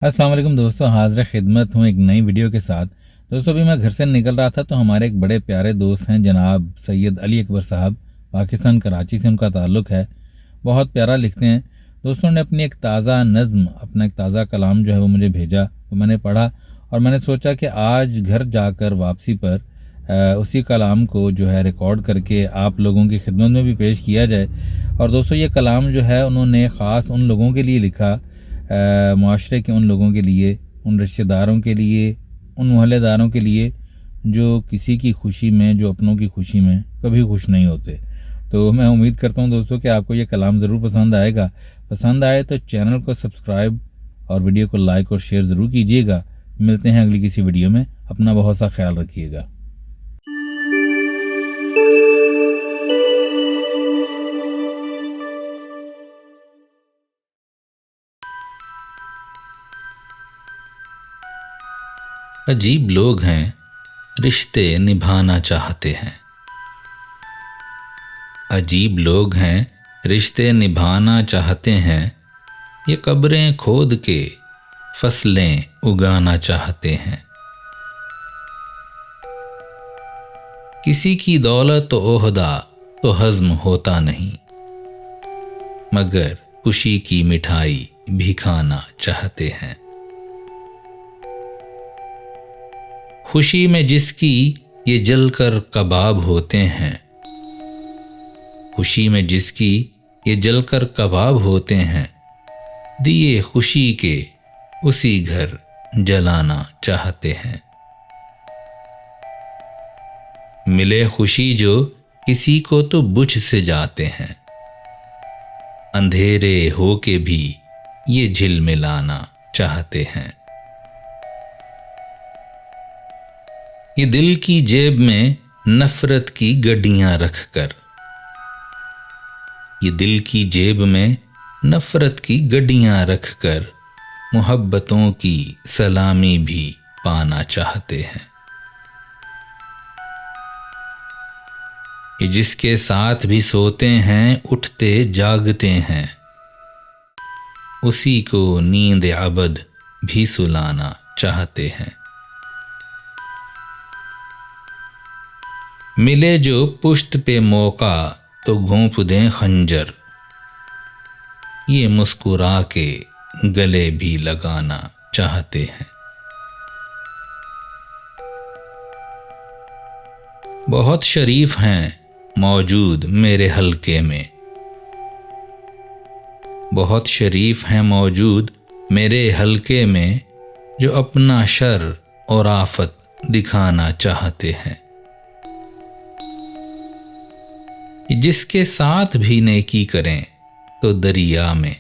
अस्सलाम वालेकुम दोस्तों, हाज़िर खिदमत हूँ एक नई वीडियो के साथ। दोस्तों अभी मैं घर से निकल रहा था तो हमारे एक बड़े प्यारे दोस्त हैं जनाब सैयद अली अकबर साहब, पाकिस्तान कराची से उनका ताल्लुक़ है। बहुत प्यारा लिखते हैं। दोस्तों ने अपनी एक ताज़ा नज़्म, अपना एक ताज़ा कलाम जो है वो मुझे भेजा, तो मैंने पढ़ा और मैंने सोचा कि आज घर जाकर वापसी पर उसी कलाम को जो है रिकॉर्ड करके आप लोगों की खिदमत में भी पेश किया जाए। और दोस्तों ये कलाम जो है उन्होंने ख़ास उन लोगों के लिए लिखा, माशरे के उन लोगों के लिए, उन रिश्तेदारों के लिए, उन मोहल्लेदारों के लिए जो किसी की खुशी में, जो अपनों की खुशी में कभी खुश नहीं होते। तो मैं उम्मीद करता हूँ दोस्तों कि आपको ये कलाम ज़रूर पसंद आएगा। पसंद आए तो चैनल को सब्सक्राइब और वीडियो को लाइक और शेयर ज़रूर कीजिएगा। मिलते हैं अगली किसी वीडियो में। अपना बहुत सा ख्याल रखिएगा। अजीब लोग हैं, रिश्ते निभाना चाहते हैं। अजीब लोग हैं, रिश्ते निभाना चाहते हैं। ये कब्रें खोद के फसलें उगाना चाहते हैं। किसी की दौलत तो ओहदा तो हज़्म होता नहीं, मगर खुशी की मिठाई भी खाना चाहते हैं। खुशी में जिसकी ये जलकर कबाब होते हैं, खुशी में जिसकी ये जलकर कबाब होते हैं, दिए खुशी के उसी घर जलाना चाहते हैं। मिले खुशी जो किसी को तो बुझ से जाते हैं, अंधेरे हो के भी ये झिलमिलाना चाहते हैं। ये दिल की जेब में नफरत की गड्डियां रखकर, ये दिल की जेब में नफरत की गड्डियां रखकर मोहब्बतों की सलामी भी पाना चाहते हैं। ये जिसके साथ भी सोते हैं, उठते जागते हैं, उसी को नींद अबद भी सुलाना चाहते हैं। मिले जो पुश्त पे मौका तो घोंप दें खंजर, ये मुस्कुरा के गले भी लगाना चाहते हैं। बहुत शरीफ हैं मौजूद मेरे हलके में, बहुत शरीफ हैं मौजूद मेरे हलके में, जो अपना शर और आफत दिखाना चाहते हैं। जिसके साथ भी नेकी करें तो दरिया में,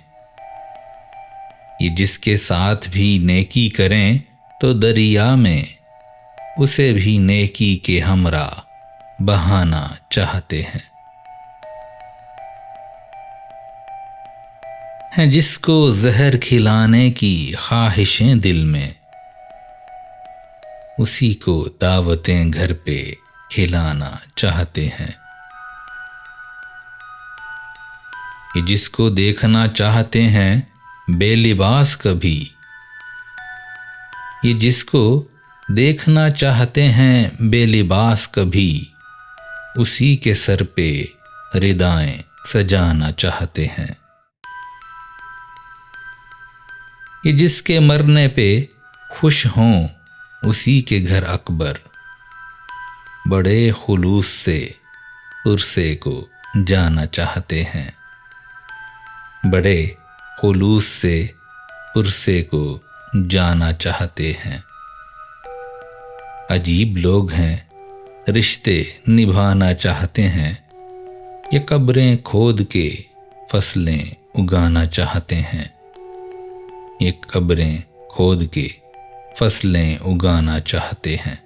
ये जिसके साथ भी नेकी करें तो दरिया में, उसे भी नेकी के हमरा बहाना चाहते हैं। हैं जिसको जहर खिलाने की ख्वाहिशें दिल में, उसी को दावतें घर पे खिलाना चाहते हैं। ये जिसको देखना चाहते हैं बेलिबास कभी, ये जिसको देखना चाहते हैं बेलिबास कभी, उसी के सर पे रिदाएं सजाना चाहते हैं। ये जिसके मरने पे खुश हों उसी के घर अकबर, बड़े खुलूस से पुरसे को जाना चाहते हैं, बड़े खुलूस से पुरसे को जाना चाहते हैं। अजीब लोग हैं, रिश्ते निभाना चाहते हैं। ये कब्रें खोद के फसलें उगाना चाहते हैं, ये कब्रें खोद के फसलें उगाना चाहते हैं।